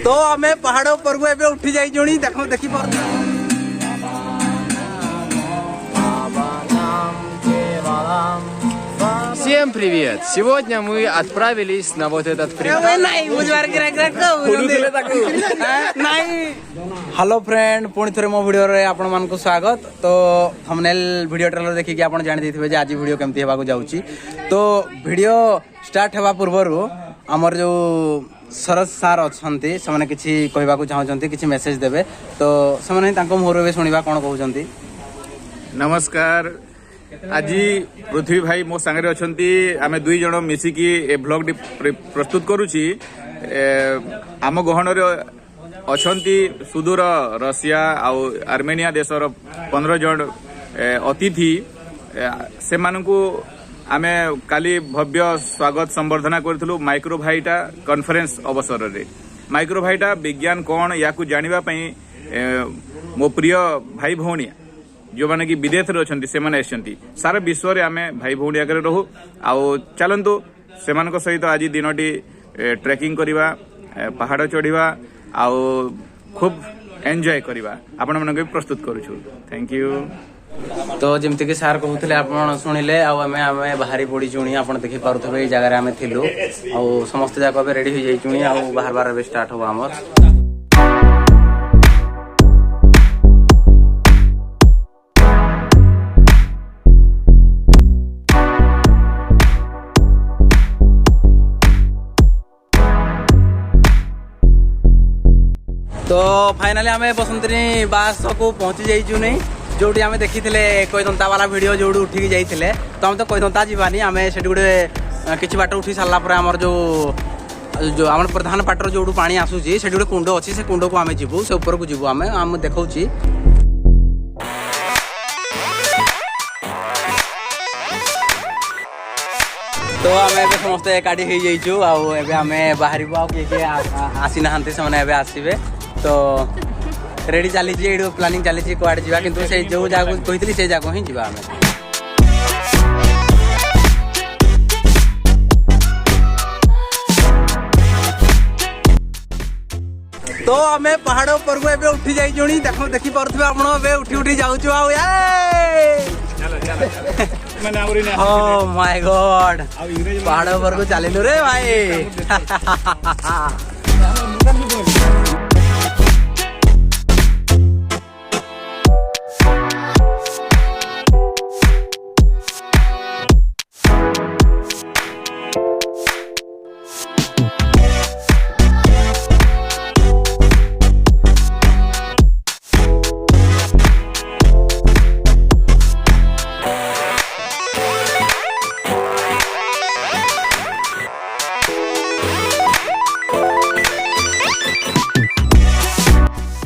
तो आम पहाड़ ऊपर को एबे उठी जाई जोनी देखो देखी पार Всем привет! Сегодня мы отправились на вот этот हेलो फ्रेंड पुणी थे मो वीडियो रे आपण मान को स्वागत। तो थंबनेल वीडियो ट्रेलर देखिक आपण जानि दैथिबे जे आज वीडियो केमती हेबा को जाउची। तो वीडियो स्टार्ट हेबा पूर्वरु हमर जो सरस सार अछंती से किछि कहबा को चाहछंती किछि मेसेज देबे। तो से तांको मोहर सुनिबा कोन कहउछंती। नमस्कार आज पृथ्वी भाई मो सांगे अच्छी आम दुई जन मिसिकी ए ब्लॉग प्रस्तुत करुची। आम गहन अच्छी सुदूर रशिया आउ आर्मेनिया देशर 15 जन अतिथि से आम काली भव्य स्वागत संबर्धना करूँ माइक्रोभाइटा कॉन्फ्रेंस अवसर रे। माइक्रोभाइटा विज्ञान कौन या जानिबा पई मो प्रिय भाई भौणी जो माने कि विदेश रे अछंती से माने आछंती सारा विश्व रे आमे भाई भौणी आगे रहू। आउ चलंतु सेमानक सहित आज दिनटी ट्रेकिंग करिवा पहाड़ चढ़िवा आउ खूब एंजॉय करिवा आपण मानक प्रस्तुत करूछु। Thank you. तो जमती कि सार कहते आप शुणिले आम बाहरी पड़ी चुणी आप देखी पारे जगह आम थिलु आ समस्त जाक रेडी हो जाइए आ बाहर बार स्टार्ट हम आमर। तो फाइनाली आम बसंतनी बास को पहुंची जाइचु नहीं जोटी आम देखी कईदंता वाला वीडियो जो उठिकी जाइए। तो आम तो कईदंता जीवानी आम से गोटे किसी बाट उठी सारापर आमर जो आम प्रधान पाटर जो पानी आसूसी से गोटे कुंड अच्छी से कुंड को आम जीवु से ऊपर को जीवु आम देखा। तो आम ए समस्ते एकाठी हो जाइचु आम बाहर किए आसी ना से आसवे। तो रेडी चली प्लानिंग चली कुआडे जावा किंतु से जो जगह कही से जगह ही जावा आम। तो आम पहाड़ ऊपर को एबे उठी जाई जोनी देखो देखी पारुथबे आपण एबे उठी उठी जाउछु आ ओह माय गॉड पहाड़ ऊपर को चलिलु रे भाई।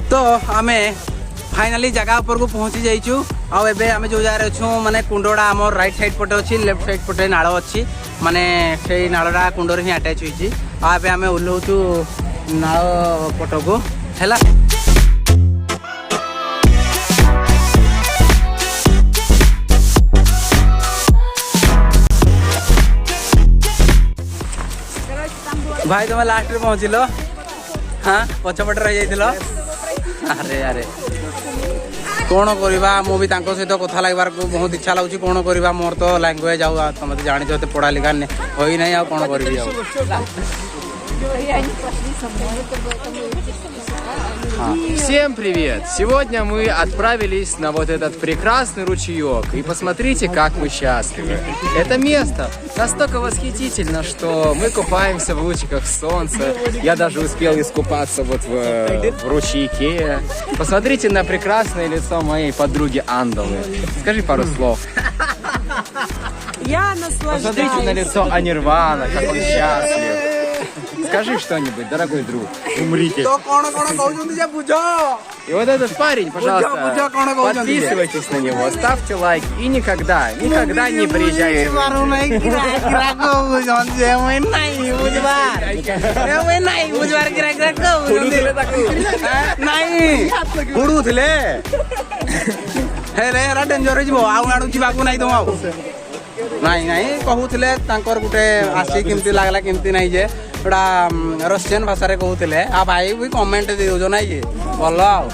तो आम फाइनाली जगह ऊपर को पहुंची जाइचु आबे आम जो जगह अच्छु माने कुंडा आम राइट साइड पटे अच्छी लेफ्ट साइड पटे नाल अच्छी माने से नालटा कुंडर ही आटाच होइची। आबे आम ओल्हौचु नाल पट को हैला। भाई तुम लास्ट रे पहुंचल हाँ पछपटे रही जाइल। अरे अरे कौन करवा मुझे सहित कथा लगे को बहुत इच्छा लगे कौन करवा मोर तो लैंग्वेज आउ तुम तो जानी तो पढ़ा लिखा हो ही ना कौन करी। Всем привет! Сегодня мы отправились на вот этот прекрасный ручеек. И посмотрите, как мы счастливы. Это место настолько восхитительно, что мы купаемся в лучиках солнца. Я даже успел искупаться вот в ручейке. Посмотрите на прекрасное лицо моей подруги Андалы. Скажи пару слов. Я наслаждаюсь. Посмотрите на лицо Анирвана, как он счастлив. Скажи что-нибудь, дорогой друг. Умрите. И вот этот парень, пожалуйста, подписывайтесь на него, ставьте лайк и никогда не приезжайте. ନାଇଁ ନାଇଁ କହୁଥିଲେ ତାଙ୍କର ଗୋଟେ ଆସି କେମିତି ଲାଗଲା କେମିତି ନାଇଁ ଯେ ଏଟା ରସିଆନ ଭାଷାରେ କହୁଥିଲେ ଆଉ ଭାଇ ବି କମେଣ୍ଟ ଦେଇ ଦଉଛ ନାଇଁ କି ଭଲ ଆଉ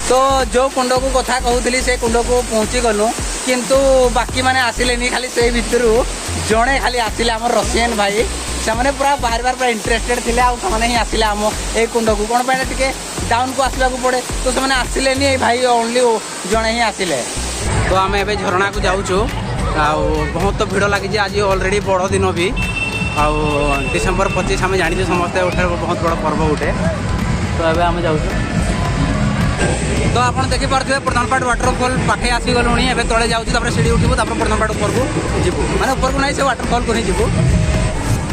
तो जो कुंड को कथा कहूली से कुंड को पहुँची गलु किंतु बाकी माने आसिलेनी खाली से भितर जड़े खाली आसिले आम रसियन भाई से मैंने पूरा बाहर बार पूरा इंटरेस्टेड थे आने ही आसिले आम ए कुंड को कौन पाए टे डाउन को आसवा पड़े तो से आसिलेनी भाई ओनली जड़े ही आसिले तो आम ए झरणा को जाऊँ बहुत भिड़ लगी आज ऑलरेडी बड़ दिन भी आउ डिसेम्बर 25 आम जानी समस्ते उठे बहुत बड़ पर्व उठे तो ए आम जाऊँ तो आप देखिपे प्रधानपाट वाटरफॉल पाखे आसीगलु ए तले जाऊँ सीढ़ी उठू प्रधानपाट ऊपर को जीवु माने ऊपर को नहीं से वाटरफॉल को ही जीवु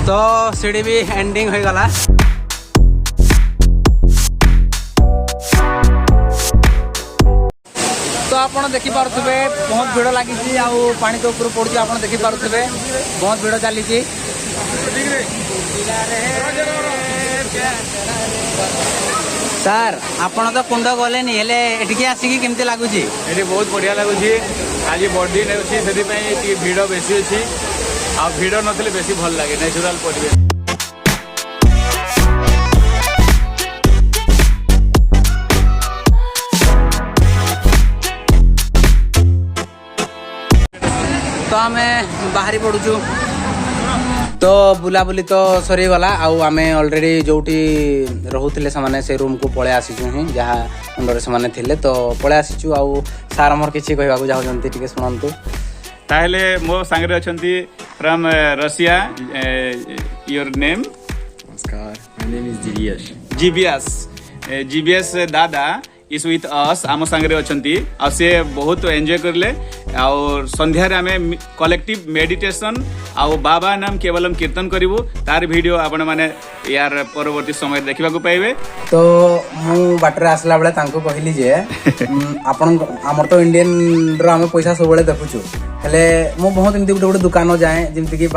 तो सीढ़ी भी एंडिंग हो गला तो आप देखिपे बहुत भिड़ लगी पानी तो ऊपर पड़ू आप देखिपे बहुत भिड़ चली सर आपण तो कुंड गलेनी हेले एटिके आसिकी केमते लागुची एठी बहुत बढ़िया लगुची आज बर्थडे नेउची सेति पई टी भीड़ बेसी अछि आ भीड़ नथले बेसी भल लागे नेचुरल परिवेश तो आमे बाहरी पड़ुचु तो बुलाबुली तो सरी गला आउ आमे ऑलरेडी जोटी रहउथिले समाने से रूम को पळे आसीचु ही जहा अंडर समाने थिले तो पळे आसीचु आउ सार हमर किछि कहबा को जाउजंती टिके सुनंतु ताहले मो संगरे अछंती फ्रॉम रशिया योर नेम नमस्कार माय नेम इज जीबीएस दादा इज विथ अस आम संगरे अछंती आ से बहुत एंजॉय करले और संध्या रे आमे कलेक्टिव मेडिटेशन आ बाबा नाम केवलम कीर्तन करिवु तार वीडियो आपण माने यार परवर्ती समय देखिबा को पाइबे तो मु बाटरे आसला बेले तांको कहली जे आपण हमर तो इंडियन रो हम पैसा सब बेले देखुछु हेले मु बहुत एमती गुटे दुकान जाए जेमती कि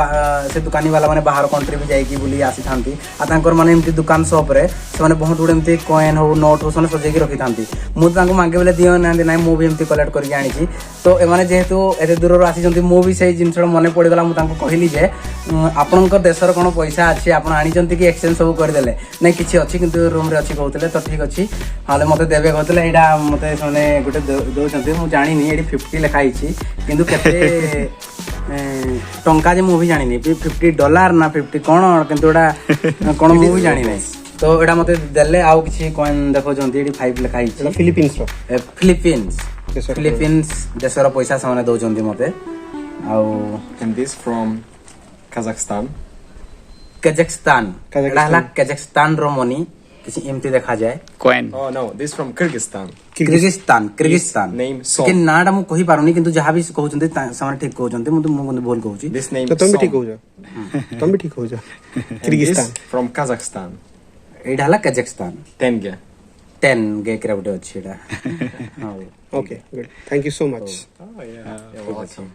से दुकानी वाला माने बाहर कंट्री भी जाई कि बुली आसी थांती आ तांकर माने एमती दुकान शॉप रे से माने बहुत गुटे एमती कॉइन हो नोट हो सने सजे के रखी थांती मु तांको मांगे बेले दियो ना नाही मु भी एमती कलेक्ट करके आनी छी तो ए माने जेहेतु एते दूर रो आसी जंती मु भी से जिंसड़ मने पड़ी गला मु तांको कहली जे आपनकर देशर कोन पैसा अछि आपण आनी जंती कि एक्सचेंज सब कर देले नै किछि अछि किंतु रूम रे अछि कहउतले तो ठीक अछि हाले मते देबे कहउतले एडा मते सने गुटे दो जंती मु जानि नि एडी 50 लिखा आइछि किंतु केते टंका जे मु भी जानि नि $50 ना 50 कोन किंतु एडा कोन मु भी जानि नै तो एडा मते देले आउ किछि कॉइन देखो जंती एडी 5 लिखा आइछि फिलिपिन्स देशर पैसा सामने दो जंती मते आउ And this from Kazakhstan. Kazakhstan रहला कजाकिस्तान रो मनी किसी एमती देखा जाए coin Oh no, this from Kyrgyzstan. Kyrgyzstan Name कि Som. नाडा मु कहि पारुनी किंतु जहां भी कहउचंती सामने ठीक कहउचंती मु भूल कहउची This name तो तुम भी Som. ठीक हो जाओ तुम भी ठीक हो जाओ And Kyrgyzstan this from Kazakhstan. एडा हला कजाकिस्तान Tenge. 10 गे क्राउड अछि एडा हां okay good thank you so much You're welcome.